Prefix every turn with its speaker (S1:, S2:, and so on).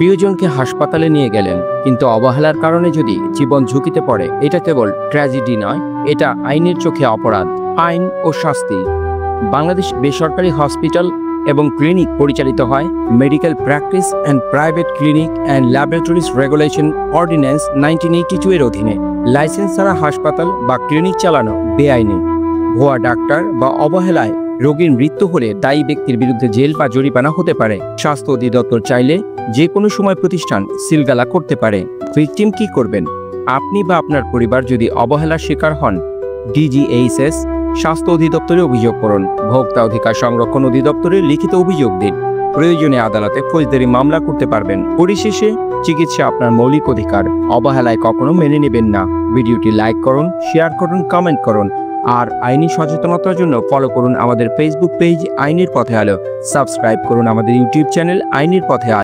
S1: প্রিয়জনকে হাসপাতালে নিয়ে গেলেন, কিন্তু অবহেলার কারণে যদি জীবন ঝুঁকিতে পড়ে, এটা কেবল ট্র্যাজেডি নয়, এটা আইনের চোখে অপরাধ। আইন ও শাস্তি। বাংলাদেশ বেসরকারি হসপিটাল এবং ক্লিনিক পরিচালিত হয় medical practice and private clinic and laboratories regulation ordinance 1982 এর অধীনে। লাইসেন্স ছাড়া হাসপাতাল বা ক্লিনিক চালানো বেআইনি। ভুয়া ডাক্তার বা অবহেলায় রোগীর মৃত্যু হলে দায়ী ব্যক্তির বিরুদ্ধে জেল বা জরিমানা হতে পারে। স্বাস্থ্য অধিদপ্তর চাইলে যে কোনো সময় প্রতিষ্ঠান সিলগালা করতে পারে। ভিকটিম কি করবেন? আপনি বা আপনার পরিবার যদি অবহেলার শিকার হন, DGHS স্বাস্থ্য অধিদপ্তরে অভিযোগ করুন। ভোক্তা অধিকার সংরক্ষণ অধিদপ্তরে লিখিত অভিযোগ দিন। প্রয়োজনে আদালতে ফৌজদারি মামলা করতে পারবেন। পরিশেষে, চিকিৎসা আপনার মৌলিক অধিকার। অবহেলায় কখনো মেনে নেবেন না। ভিডিওটি লাইক করুন, শেয়ার করুন, কমেন্ট করুন। আর আইনি সচেতনতার জন্য ফলো করুন আমাদের ফেসবুক পেজ আইনের পথে আলো। সাবস্ক্রাইব করুন আমাদের ইউটিউব চ্যানেল আইনের পথে আলো।